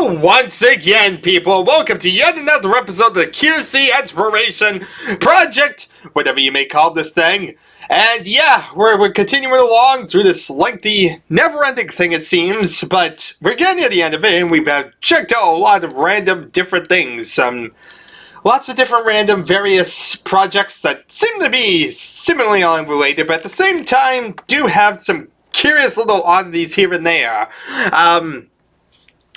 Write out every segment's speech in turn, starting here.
Hello once again, people. Welcome to yet another episode of the QC Exploration Project, whatever you may call this thing. And yeah, we're continuing along through this lengthy, never-ending thing, it seems, but we're getting to the end of it, and we've checked out a lot of random different things. Lots of different random various projects that seem to be similarly unrelated, but at the same time do have some curious little oddities here and there.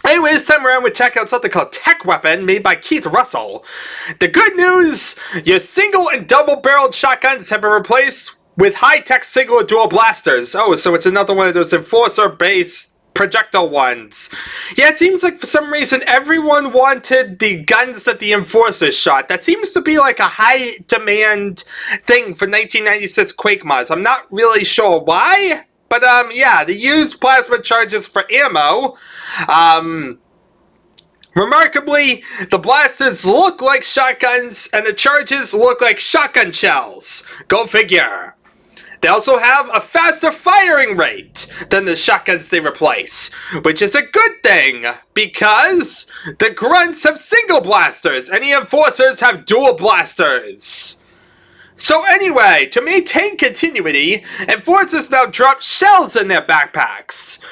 Anyway, this time around, we check out something called Tech Weapon, made by Keith Russell. The good news, your single and double-barreled shotguns have been replaced with high-tech single and dual blasters. Oh, so it's another one of those enforcer-based projectile ones. Yeah, it seems like for some reason everyone wanted the guns that the enforcers shot. That seems to be like a high-demand thing for 1996 Quake mods. I'm not really sure why. But, yeah, they use plasma charges for ammo. Remarkably, the blasters look like shotguns, and the charges look like shotgun shells. Go figure. They also have a faster firing rate than the shotguns they replace, which is a good thing, because the grunts have single blasters, and the enforcers have dual blasters. So anyway, to maintain continuity, enforcers now drop shells in their backpacks.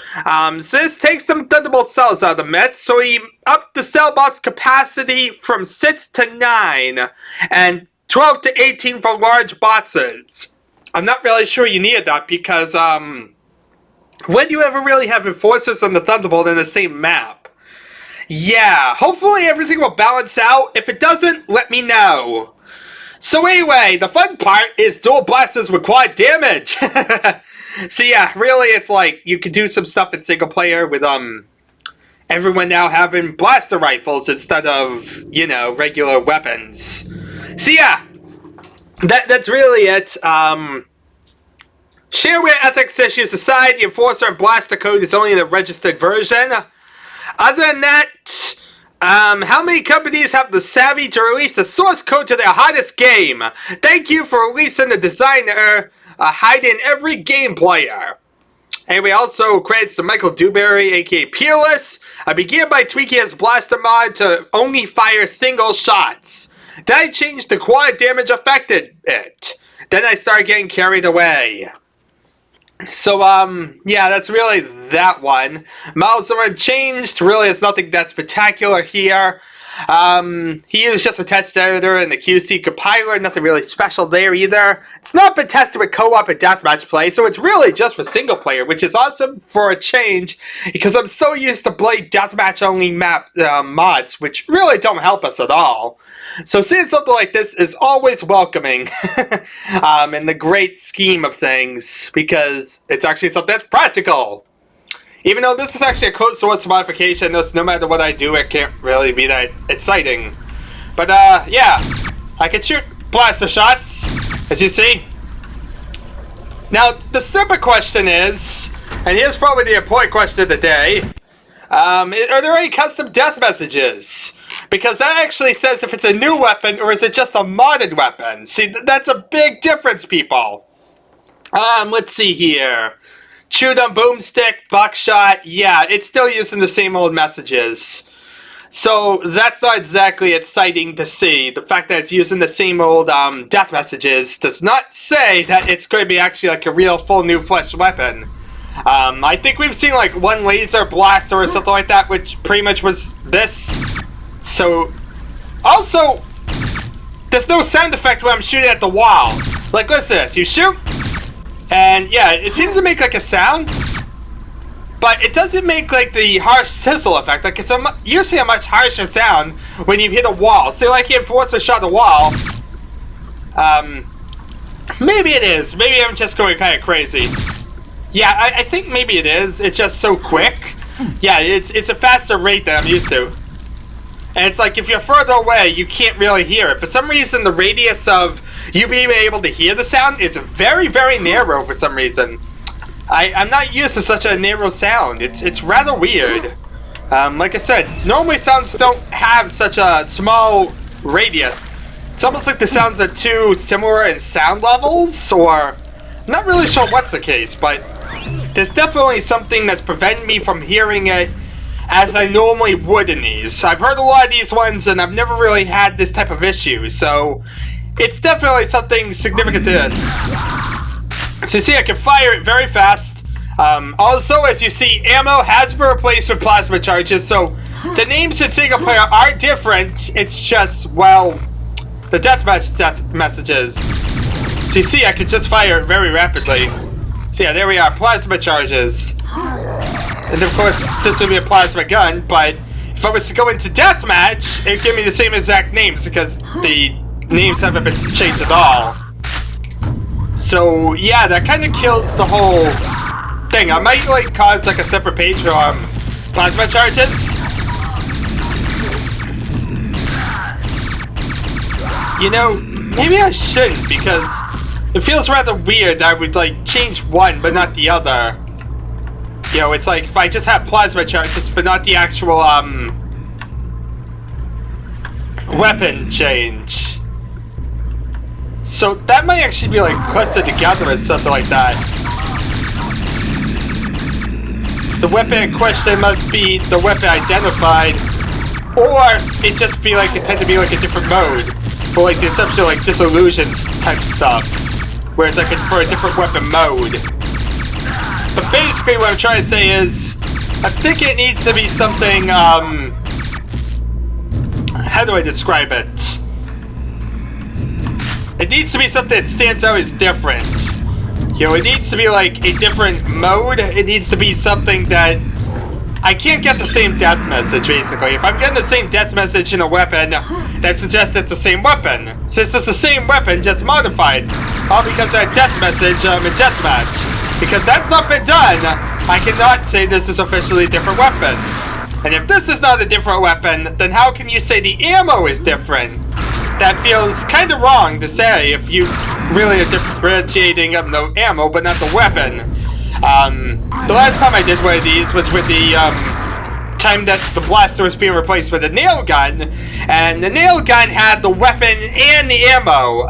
So this takes some Thunderbolt cells out of the Mets, so he upped the cell box capacity from 6 to 9, and 12 to 18 for large boxes. I'm not really sure you needed that, because, when do you ever really have enforcers on the Thunderbolt in the same map? Yeah, hopefully everything will balance out. If it doesn't, let me know. So anyway, the fun part is dual blasters with quad damage. So yeah, really it's like you could do some stuff in single player with everyone now having blaster rifles instead of, you know, regular weapons. So yeah, that's really it. Shareware ethics issues aside, the enforcer and blaster code is only in the registered version. Other than that, how many companies have the savvy to release the source code to their hottest game? Thank you for releasing the designer hiding every game player. Anyway, also credits to Michael Dewberry, aka Peerless. I began by tweaking his blaster mod to only fire single shots. Then I changed the quad damage affected it. Then I started getting carried away. So, yeah, that's really that one. Models are unchanged. Really, it's nothing that spectacular here. He used just a text editor and the QC compiler. Nothing really special there either. It's not been tested with co-op and deathmatch play, so it's really just for single player, which is awesome for a change, because I'm so used to play deathmatch only map mods, which really don't help us at all. So seeing something like this is always welcoming in the great scheme of things, because it's actually something that's practical. Even though this is actually a closed source modification, no matter what I do, it can't really be that exciting. But yeah, I can shoot blaster shots, as you see. Now, the stupid question is, and here's probably the important question of the day, are there any custom death messages? Because that actually says if it's a new weapon or is it just a modded weapon. See, that's a big difference, people. Let's see here. Chewed on boomstick, buckshot, yeah, it's still using the same old messages. So that's not exactly exciting to see. The fact that it's using the same old death messages does not say that it's going to be actually like a real full new fleshed weapon. I think we've seen like one laser blaster or something like that, which pretty much was this. So, also, there's no sound effect when I'm shooting at the wall. Like, listen to this, you shoot, and yeah, it seems to make like a sound, but it doesn't make like the harsh sizzle effect. Like, it's usually a much harsher sound when you hit a wall. So like you enforce a shot at a wall. Maybe it is. Maybe I'm just going kind of crazy. Yeah, I think maybe it is. It's just so quick. Yeah, it's a faster rate than I'm used to. And it's like, if you're further away, you can't really hear it. For some reason, the radius of you being able to hear the sound is very, very narrow for some reason. I'm not used to such a narrow sound. It's rather weird. Like I said, normally sounds don't have such a small radius. It's almost like the sounds are too similar in sound levels, or... I'm not really sure what's the case, but there's definitely something that's preventing me from hearing it as I normally would in these. I've heard a lot of these ones, and I've never really had this type of issue, so it's definitely something significant to this. So you see, I can fire it very fast. Also, as you see, ammo has been replaced with plasma charges, so the names in single player are different. It's just, well, the deathmatch messages. So you see, I can just fire it very rapidly. So yeah, there we are, plasma charges. And of course, this would be a plasma gun, but if I was to go into deathmatch, it would give me the same exact names because the names haven't been changed at all. So yeah, that kind of kills the whole thing. I might like cause like a separate page for plasma charges. You know, maybe I shouldn't because it feels rather weird that I would like change one but not the other. You know, it's like if I just have plasma charges but not the actual weapon change. So that might actually be like clustered together or something like that. The weapon in question must be the weapon identified, or it just be like it tend to be like a different mode for like the exception like disillusions type stuff, whereas like for a different weapon mode. But basically what I'm trying to say is, I think it needs to be something, how do I describe it? It needs to be something that stands out as different. You know, it needs to be like a different mode. It needs to be something that I can't get the same death message, basically. If I'm getting the same death message in a weapon, that suggests it's the same weapon. Since it's the same weapon, just modified. All because of a death message in deathmatch. Because that's not been done, I cannot say this is officially a different weapon. And if this is not a different weapon, then how can you say the ammo is different? That feels kind of wrong to say if you really are differentiating of the ammo, but not the weapon. The last time I did one of these was with the time that the blaster was being replaced with a nail gun, and the nail gun had the weapon and the ammo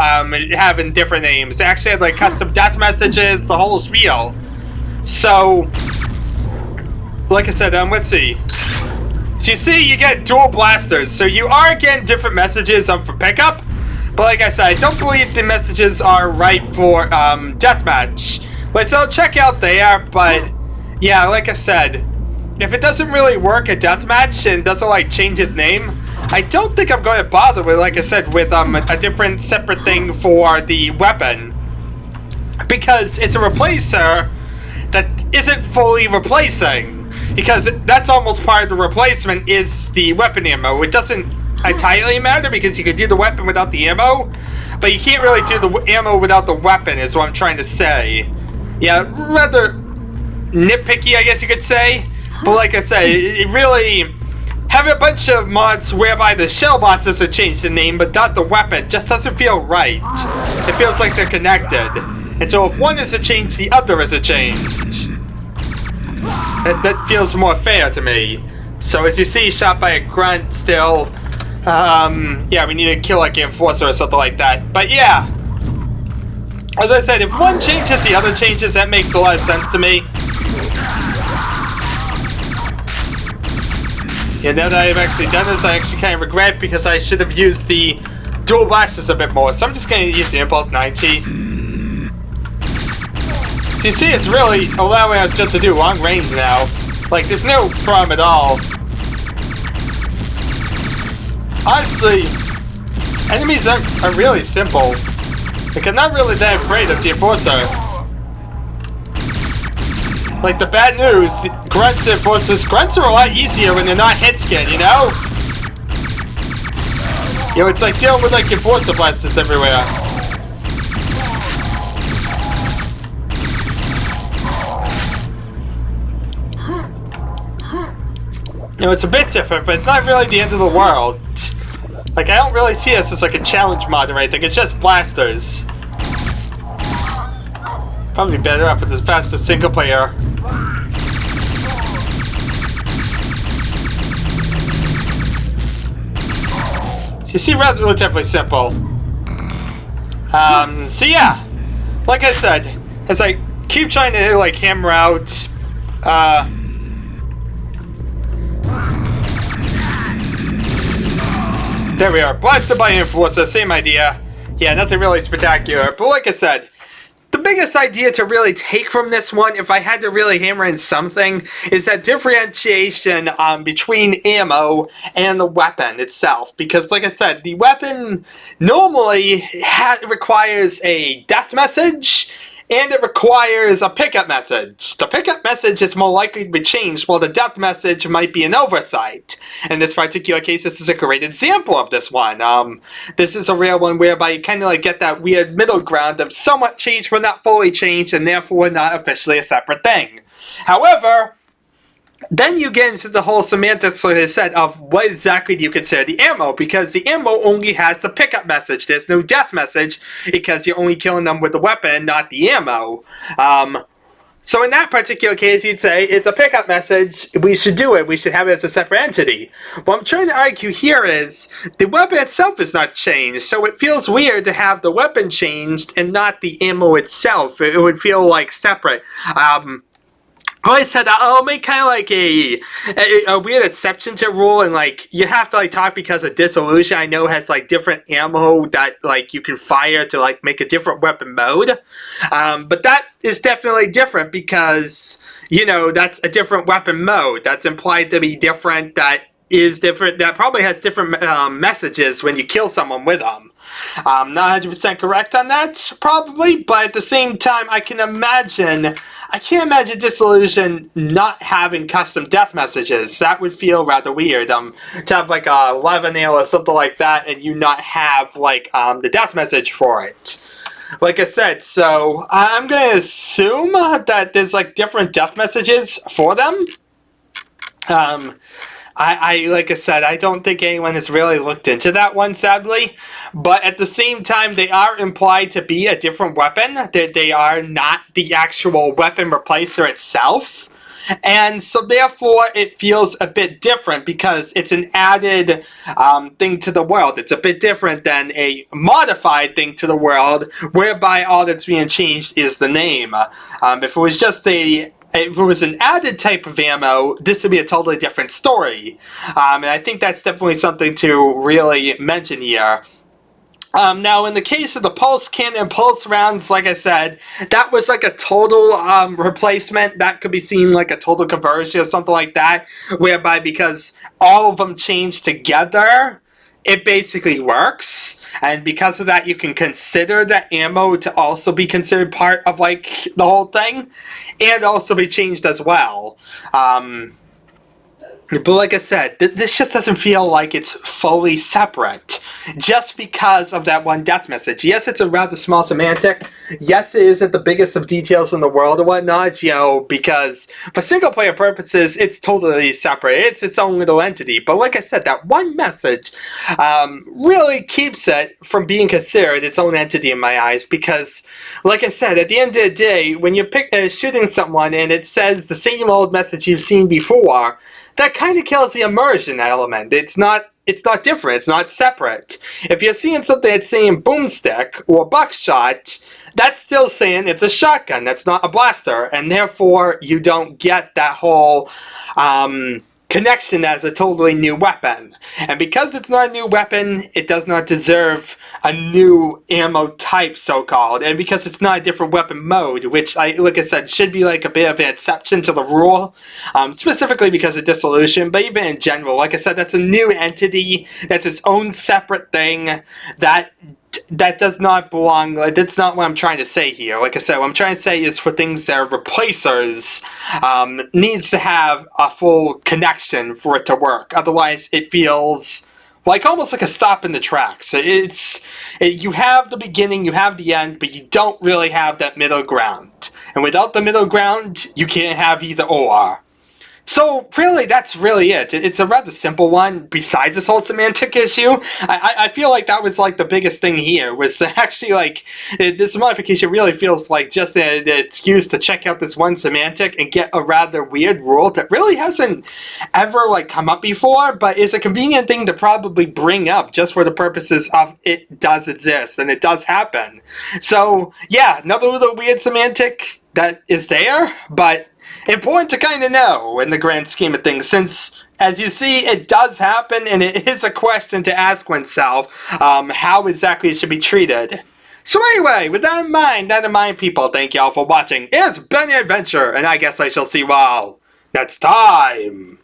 having different names. It actually had like custom death messages, the whole spiel. So, like I said, let's see. So you see, you get dual blasters, so you are getting different messages for pickup, but like I said, I don't believe the messages are right for deathmatch. But so I'll check out there, but yeah, like I said, if it doesn't really work at deathmatch and doesn't like change its name, I don't think I'm going to bother with, like I said, with a different separate thing for the weapon, because it's a replacer that isn't fully replacing. Because that's almost part of the replacement is the weapon ammo. It doesn't entirely matter because you can do the weapon without the ammo, but you can't really do the ammo without the weapon is what I'm trying to say. Yeah, rather nitpicky I guess you could say, but like I said, it really, having a bunch of mods whereby the shell boxes have changed the name but not the weapon just doesn't feel right. It feels like they're connected, and so if one isn't changed, the other isn't changed. That feels more fair to me. So as you see, shot by a grunt still. Yeah, we need to kill like an enforcer or something like that. But yeah, as I said, if one changes, the other changes. That makes a lot of sense to me. Yeah, now that I've actually done this, I actually kind of regret because I should have used the dual blasters a bit more. So I'm just going to use the Impulse 90. You see, it's really allowing us just to do long range now. Like, there's no problem at all. Honestly, enemies are really simple. Like, I'm not really that afraid of the Enforcer. Like, the bad news, grunts and Enforcers, grunts are a lot easier when they're not hit skin, you know? You know, it's like dealing with, like, Enforcer blasters everywhere. You know, it's a bit different, but it's not really the end of the world. Like, I don't really see this as like a challenge mod or anything, it's just blasters. Probably better off with the faster single player. So you see, relatively simple. So yeah, like I said, as I keep trying to like hammer out, There we are. Blasted by Enforcer, same idea. Yeah, nothing really spectacular. But like I said, the biggest idea to really take from this one, if I had to really hammer in something, is that differentiation between ammo and the weapon itself. Because, like I said, the weapon normally requires a death message, and it requires a pickup message. The pickup message is more likely to be changed, while the death message might be an oversight. In this particular case, this is a great example of this one. This is a real one whereby you kind of like get that weird middle ground of somewhat changed but not fully changed, and therefore not officially a separate thing. However, then you get into the whole semantics, like I said, of what exactly do you consider the ammo, because the ammo only has the pickup message. There's no death message, because you're only killing them with the weapon, not the ammo. So in that particular case, you'd say, it's a pickup message, we should do it, we should have it as a separate entity. What I'm trying to argue here is, the weapon itself is not changed, so it feels weird to have the weapon changed and not the ammo itself. It would feel like separate. Like I said, I'll make kind of like a weird exception to rule, and like you have to like talk because of Dissolution. I know has like different ammo that like you can fire to like make a different weapon mode, but that is definitely different because you know that's a different weapon mode. That's implied to be different. That is different. That probably has different messages when you kill someone with them. Not 100% correct on that, probably, but at the same time, I can't imagine Dissolution not having custom death messages. That would feel rather weird, to have like a 11 nail or something like that, and you not have, like, the death message for it. Like I said, so I'm gonna assume that there's, like, different death messages for them. Like I said, I don't think anyone has really looked into that one, sadly. But at the same time, they are implied to be a different weapon. They are not the actual weapon replacer itself. And so therefore, it feels a bit different because it's an added thing to the world. It's a bit different than a modified thing to the world, whereby all that's being changed is the name. If it was just if it was an added type of ammo, this would be a totally different story. And I think that's definitely something to really mention here. Now, in the case of the pulse cannon and pulse rounds, like I said, that was like a total replacement. That could be seen like a total conversion or something like that, whereby because all of them changed together, it basically works, and because of that you can consider that ammo to also be considered part of like the whole thing, and also be changed as well. But like I said, this just doesn't feel like it's fully separate, just because of that one death message. Yes, it's a rather small semantic. Yes, it isn't the biggest of details in the world or whatnot, you know, because for single player purposes, it's totally separate. It's its own little entity. But like I said, that one message really keeps it from being considered its own entity in my eyes, because like I said, at the end of the day, when you're shooting someone and it says the same old message you've seen before, that kind of kills the immersion element. It's not different. It's not separate. If you're seeing something that's saying boomstick or buckshot, that's still saying it's a shotgun. That's not a blaster, and therefore you don't get that whole connection as a totally new weapon. And because it's not a new weapon, it does not deserve a new ammo type, so-called, and because it's not a different weapon mode, which, like I said, should be like a bit of an exception to the rule, specifically because of Dissolution, but even in general, like I said, that's a new entity, that's its own separate thing, that does not belong. Like, that's not what I'm trying to say here. Like I said, what I'm trying to say is for things that are replacers, needs to have a full connection for it to work. Otherwise, it feels like almost like a stop in the tracks. You have the beginning, you have the end, but you don't really have that middle ground. And without the middle ground, you can't have either or. So, really, that's really it. It's a rather simple one, besides this whole semantic issue. I feel like that was, like, the biggest thing here, was to actually, like, this modification really feels like just an excuse to check out this one semantic and get a rather weird rule that really hasn't ever, like, come up before, but is a convenient thing to probably bring up just for the purposes of it does exist, and it does happen. So, yeah, another little weird semantic that is there, but important to kind of know in the grand scheme of things, since, as you see, it does happen, and it is a question to ask oneself how exactly it should be treated. So anyway, with that in mind, people, thank y'all for watching. It's been an adventure, and I guess I shall see you all next time.